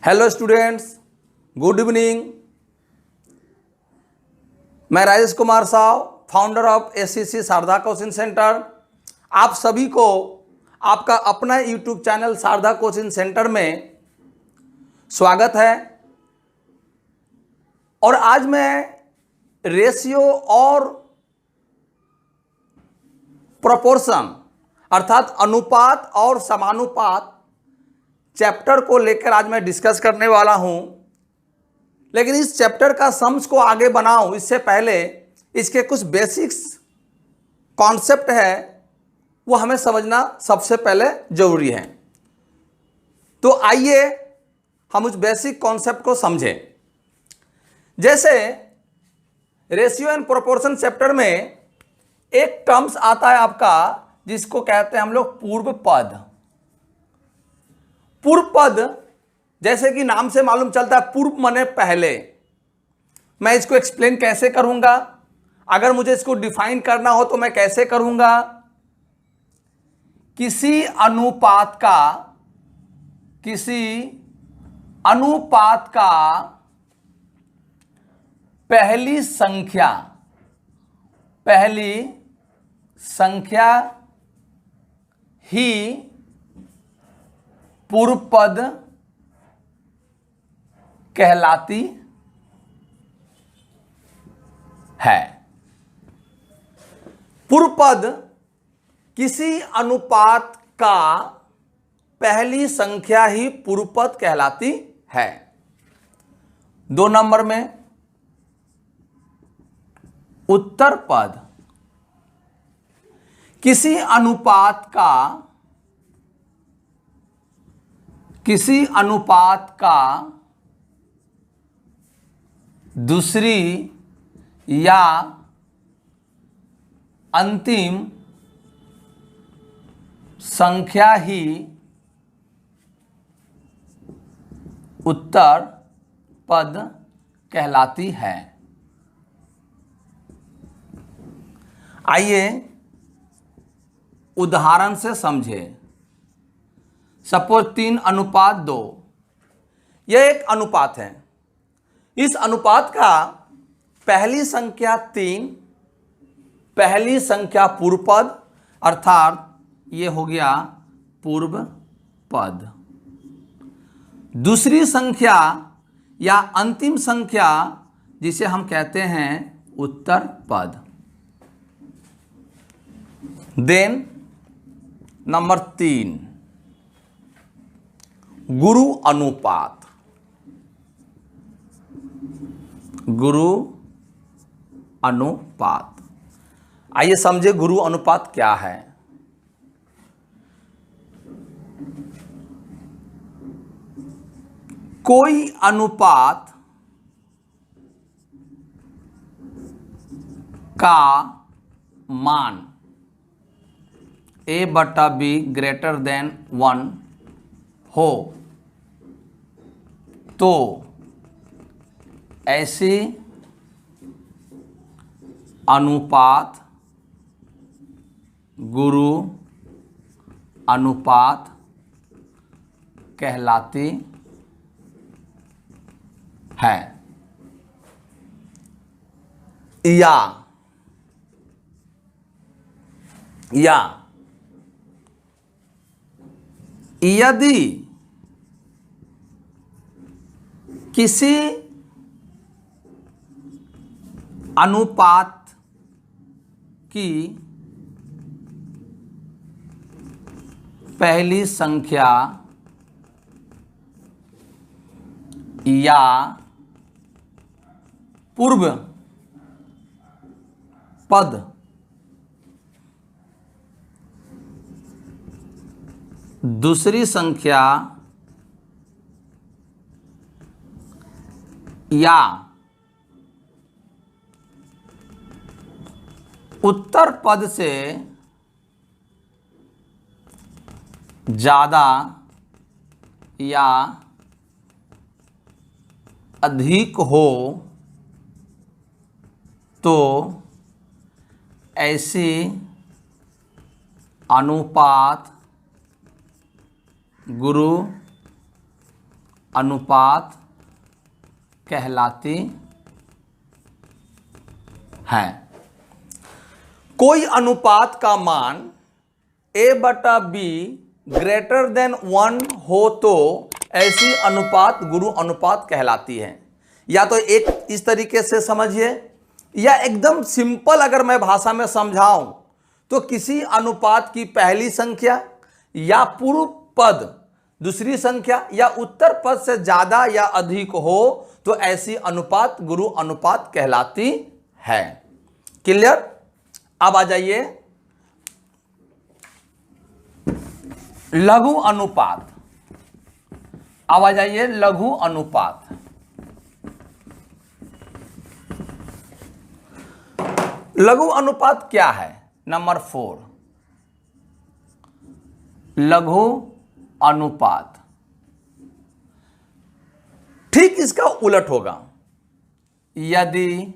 Hello students, good evening. मैं Rajesh Kumar Sao, founder of SCC Sharda coaching centre. आप सभी को आपका अपना YouTube channel Sharda coaching centre में स्वागत है। और आज मैं रेशियो और प्रोपोर्शन अर्थात अनुपात और समानुपात चैप्टर को लेकर आज मैं डिस्कस करने वाला हूं। लेकिन इस चैप्टर का सम्स को आगे बनाऊं इससे पहले इसके कुछ बेसिक्स कॉन्सेप्ट है वो हमें समझना सबसे पहले जरूरी है। तो आइए हम उस बेसिक कॉन्सेप्ट को समझें। जैसे रेशियो एंड प्रोपोर्शन चैप्टर में एक टर्म्स आता है आपका जिसको कहते हैं हम लोग पूर्व पद। पूर्व पद जैसे कि नाम से मालूम चलता है, पूर्व माने पहले। मैं इसको एक्सप्लेन कैसे करूंगा, अगर मुझे इसको डिफाइन करना हो तो मैं कैसे करूंगा। किसी अनुपात का पहली संख्या ही पूर्व पद कहलाती है। पूर्व पद किसी अनुपात का पहली संख्या ही पूर्व पद कहलाती है। 2 नंबर में उत्तर पद किसी अनुपात का दूसरी या अंतिम संख्या ही उत्तर पद कहलाती है। आइए उदाहरण से समझें। सपोज 3:2, यह एक अनुपात है। इस अनुपात का पहली संख्या 3, पहली संख्या पूर्व पद अर्थात यह हो गया पूर्व पद। दूसरी संख्या या अंतिम संख्या जिसे हम कहते हैं उत्तर पद। देन नंबर 3 गुरु अनुपात। आइए समझे गुरु अनुपात क्या है। कोई अनुपात का मान a/b ग्रेटर देन 1 हो तो ऐसी अनुपात गुरु अनुपात कहलाती है। या यदि किसी अनुपात की पहली संख्या या पूर्व पद दूसरी संख्या या उत्तर पद से ज्यादा या अधिक हो तो ऐसी अनुपात गुरु अनुपात कहलाती हैं। कोई अनुपात का मान a/b ग्रेटर देन 1 हो तो ऐसी अनुपात गुरु अनुपात कहलाती है। या तो एक इस तरीके से समझिए, या एकदम सिंपल अगर मैं भाषा में समझाऊं तो किसी अनुपात की पहली संख्या या पूर्व पद दूसरी संख्या या उत्तर पद से ज्यादा या अधिक हो तो ऐसी अनुपात गुरु अनुपात कहलाती है। क्लियर? अब आ जाइए लघु अनुपात। अब आ जाइए लघु अनुपात। लघु अनुपात क्या है? नंबर 4 लघु अनुपात। ठीक इसका उलट होगा। यदि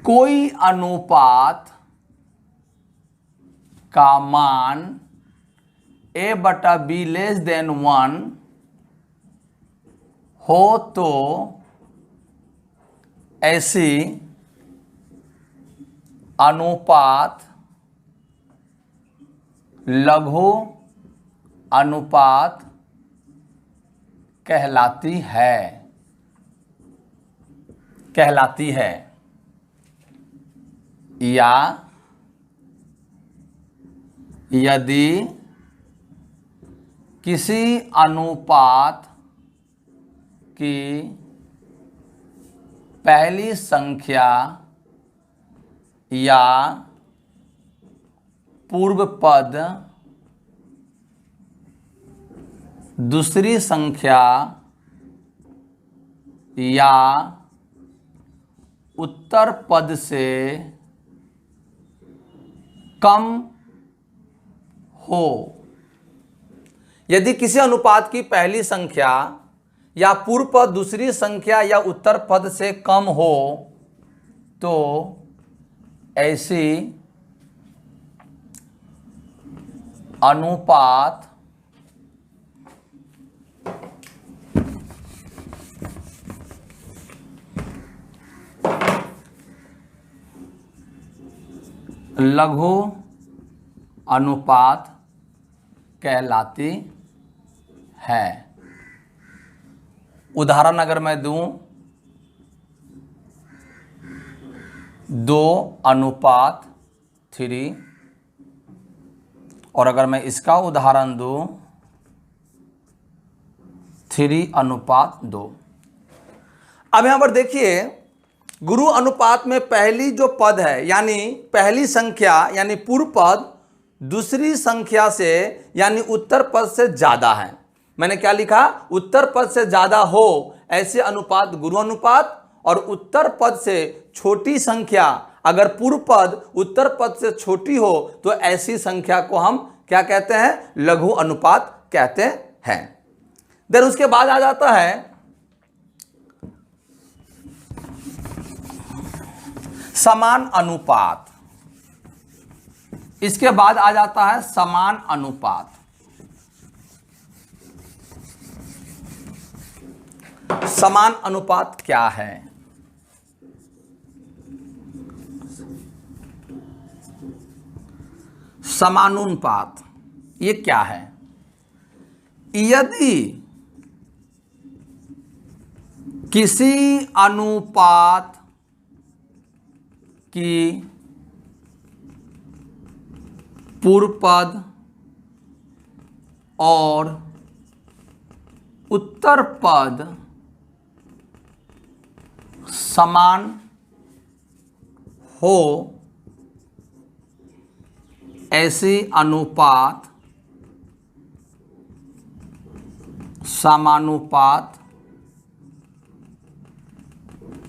कोई अनुपात का मान a/b लेस देन 1 हो तो ऐसी अनुपात लघु अनुपात कहलाती है। या यदि किसी अनुपात की पहली संख्या या पूर्व पद दूसरी संख्या या उत्तर पद से कम हो। यदि किसी अनुपात की पहली संख्या या पूर्व पद दूसरी संख्या या उत्तर पद से कम हो तो ऐसी अनुपात लघु अनुपात कहलाती है। उदाहरण अगर मैं दूं 2:3 और अगर मैं इसका उदाहरण दूं 3:2। अब यहां पर देखिए गुरु अनुपात में पहली जो पद है यानी पहली संख्या यानी पूर्व पद दूसरी संख्या से यानी उत्तर पद से ज्यादा है। मैंने क्या लिखा? उत्तर पद से ज्यादा हो ऐसे अनुपात गुरु अनुपात, और उत्तर पद से छोटी संख्या अगर पूर्व पद उत्तर पद से छोटी हो तो ऐसी संख्या को हम क्या कहते हैं? लघु अनुपात कहते हैं। देन उसके बाद आ जाता है समान अनुपात। इसके बाद आ जाता है समान अनुपात। समान अनुपात क्या है? समानुपात ये क्या है? यदि किसी अनुपात की पूर्व पद और उत्तर पद समान हो ऐसी अनुपात समानुपात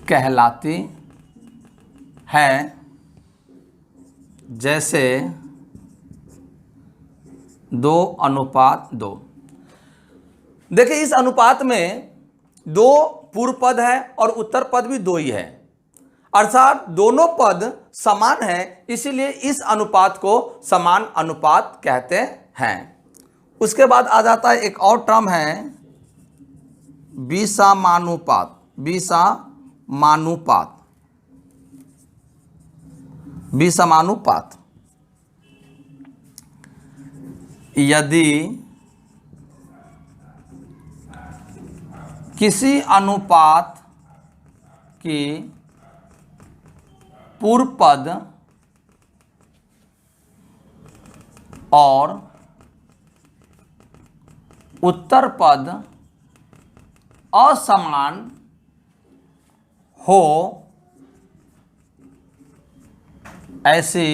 कहलाती है। जैसे 2:2। देखिए इस अनुपात में 2 पूर्व पद है और उत्तर पद भी 2 ही है, अर्थात दोनों पद समान हैं, इसीलिए इस अनुपात को समान अनुपात कहते हैं। उसके बाद आ जाता है एक और टर्म है विषमानुपात। विषमानुपात, विषमानुपात। यदि किसी अनुपात की पूर्व पद और उत्तर पद असमान हो, ऐसे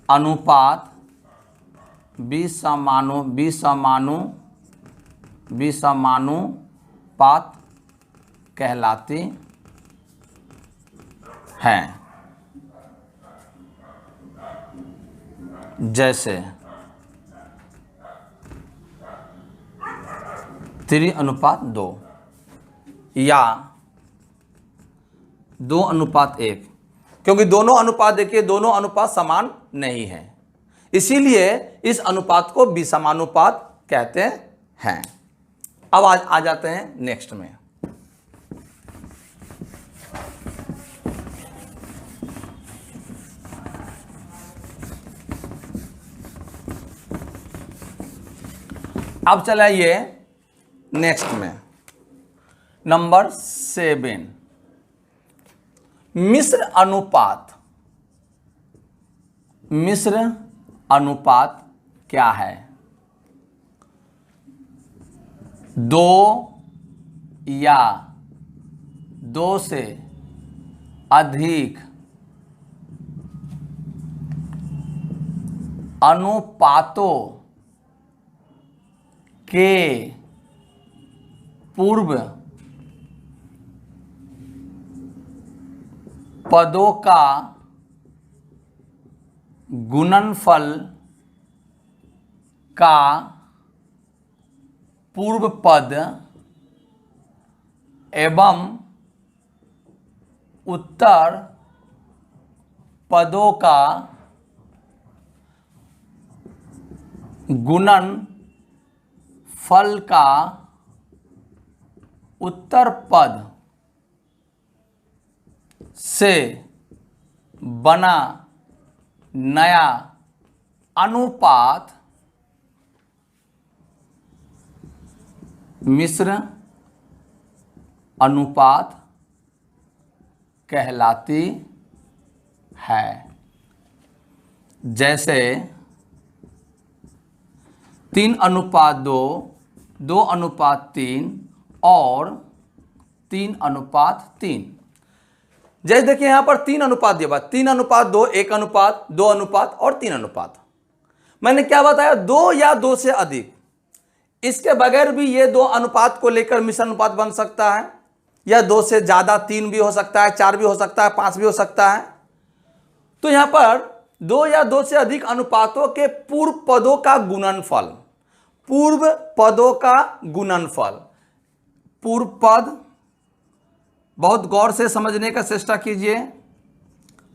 अनुपात विषमानुपात कहलाती हैं। जैसे 3:2 या 2:1, क्योंकि दोनों अनुपात देखिए, दोनों अनुपात समान नहीं है, इसीलिए इस अनुपात को विषमानुपात कहते हैं। अब आ जाते हैं नेक्स्ट में। अब चलाइए नेक्स्ट में, नंबर 7, मिश्र अनुपात। मिश्र अनुपात क्या है? 2 या 2 से अधिक अनुपातों के पूर्व पदों का गुणनफल का पूर्व पद एवं उत्तर पदों का गुणनफल का उत्तर पद से बना नया अनुपात मिश्र अनुपात कहलाती है। जैसे 3:2, 2:3 और 3:3। जैसे देखिए यहाँ पर 3 अनुपात दिया हुआ, 3:2, 1:2, 2 और 3 अनुपात। मैंने क्या बताया? 2 या 2 से अधिक। इसके बगैर भी ये 2 अनुपात को लेकर मिश्र अनुपात बन सकता है, या 2 से ज़्यादा 3 भी हो सकता है, 4 भी हो सकता है, 5 भी हो सकता है। तो यहाँ पर 2 या 2 से अधिक अनुपातों के पूर्व पदों का गुणनफल, पूर्व पदों का गुणनफल, पूर्व पद, बहुत गौर से समझने का चेष्टा कीजिए।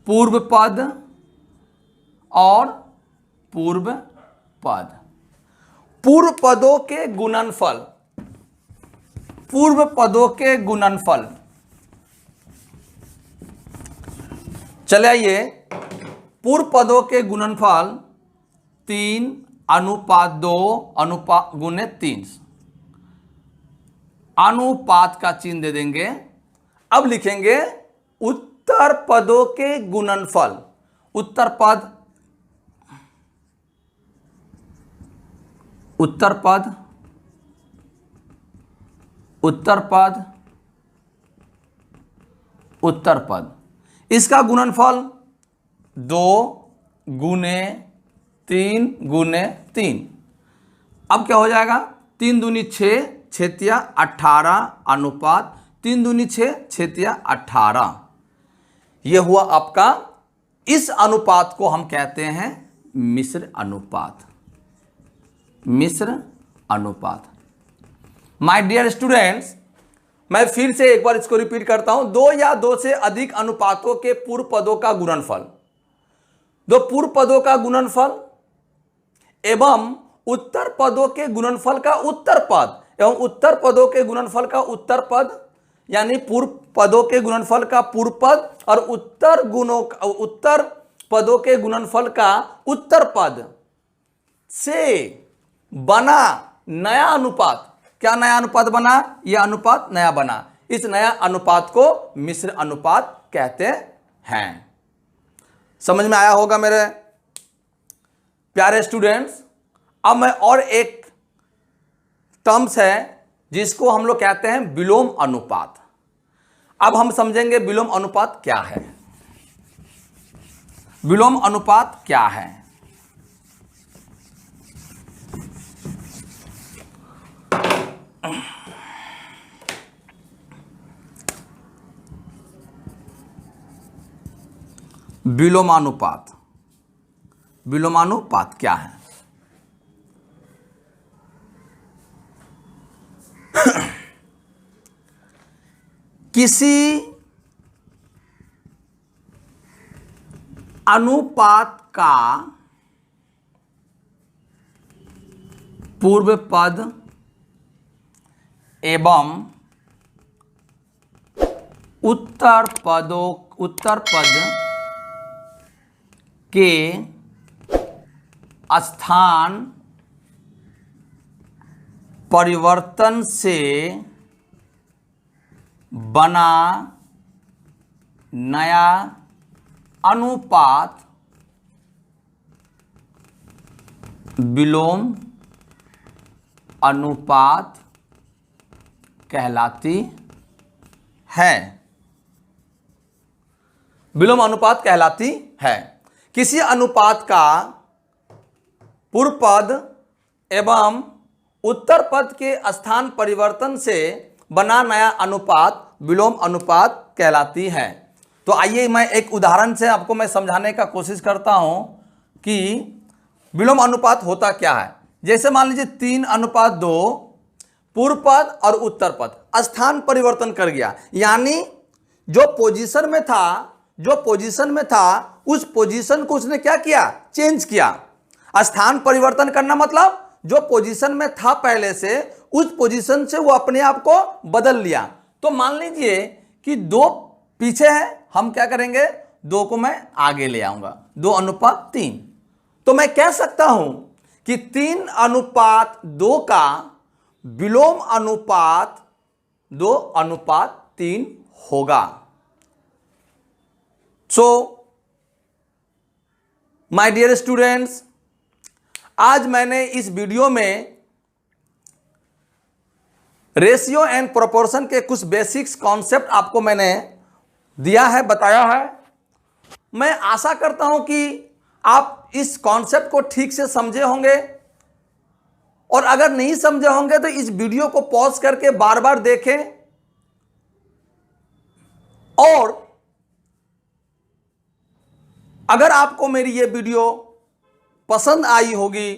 पूर्व पद और पूर्व पद, पूर्व पदों के गुणनफल, पूर्व पदों के गुणनफल। चले आइए, पूर्व पदों के गुणनफल 3:2:3 अनुपात का चिन्ह दे देंगे। अब लिखेंगे उत्तर पदों के गुणनफल। उत्तर पद, उत्तर पद, उत्तर पद, उत्तर पद, इसका गुणनफल 2 गुने 3 अब क्या हो जाएगा? 3 दूनी 6, 6 18 अनुपात 3 दूनी 6, 6 18। यह हुआ आपका, इस अनुपात को हम कहते हैं मिश्र अनुपात। मिश्र अनुपात। माय डियर स्टूडेंट्स, मैं फिर से एक बार इसको रिपीट करता हूं। 2 या 2 से अधिक अनुपातों के पूर्व पदों का गुणनफल, 2 पूर्व पदों का गुणनफल एवं उत्तर पदों के गुणनफल का उत्तर पद एवं उत्तर पदों के गुणनफल का उत्तर पद, यानी पूर्व पदों के गुणनफल का पूर्व पद और उत्तर पदों के गुणनफल का उत्तर पद से बना नया अनुपात। क्या नया अनुपात बना? यह अनुपात नया बना। इस नया अनुपात को मिश्र अनुपात कहते हैं। समझ में आया होगा मेरे प्यारे स्टूडेंट्स। अब मैं और एक टर्म्स है जिसको हम लोग कहते हैं विलोम अनुपात। अब हम समझेंगे विलोम अनुपात क्या है। विलोम अनुपात क्या है? विलोमानुपात, विलोमानुपात क्या है? किसी अनुपात का पूर्व पद एवं उत्तर पद के स्थान परिवर्तन से बना नया अनुपात विलोम अनुपात कहलाती है। विलोम अनुपात कहलाती है। किसी अनुपात का पूर्व पद एवं उत्तर पद के स्थान परिवर्तन से बना नया अनुपात विलोम अनुपात कहलाती है। तो आइए मैं एक उदाहरण से आपको मैं समझाने का कोशिश करता हूं कि विलोम अनुपात होता क्या है। जैसे मान लीजिए 3:2 पूर्व पद और उत्तर पद स्थान परिवर्तन कर गया, यानी जो पोजीशन में था उस पोजीशन को उसने क्या किया? चेंज किया। स्थान परिवर्तन करना मतलब जो पोजीशन में था पहले से उस पोजीशन से वो अपने आप को बदल लिया। तो मान लीजिए कि 2 पीछे है, हम क्या करेंगे? 2 को मैं आगे ले आऊंगा, 2:3। तो मैं कह सकता हूं कि 3:2 का विलोम अनुपात 2:3 होगा। सो माय डियर स्टूडेंट्स, आज मैंने इस वीडियो में रेशियो एंड प्रोपोर्शन के कुछ बेसिक्स कॉन्सेप्ट आपको मैंने दिया है, बताया है। मैं आशा करता हूं कि आप इस कॉन्सेप्ट को ठीक से समझे होंगे, और अगर नहीं समझे होंगे तो इस वीडियो को पॉज करके बार बार देखें। और अगर आपको मेरी ये वीडियो पसंद आई होगी,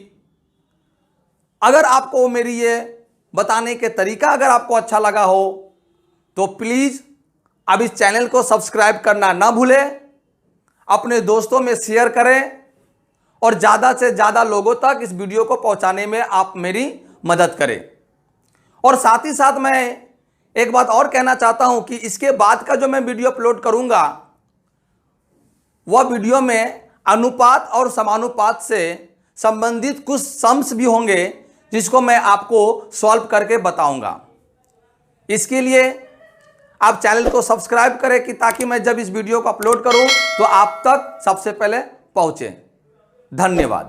अगर आपको मेरी ये बताने के तरीका अगर आपको अच्छा लगा हो, तो प्लीज अब इस चैनल को सब्सक्राइब करना ना भूलें, अपने दोस्तों में शेयर करें और ज़्यादा से ज़्यादा लोगों तक इस वीडियो को पहुंचाने में आप मेरी मदद करें। और साथ ही साथ मैं एक बात और कहना चाहता हूं कि इसके बाद का जो मैं वीडियो अपलोड करूंगा, वह वीडियो में अनुपात और समानुपात से संबंधित कुछ सम्स भी होंगे जिसको मैं आपको सॉल्व करके बताऊंगा। इसके लिए आप चैनल को सब्सक्राइब करें कि ताकि मैं जब इस वीडियो को अपलोड करूं तो आप तक सबसे पहले पहुंचे। धन्यवाद।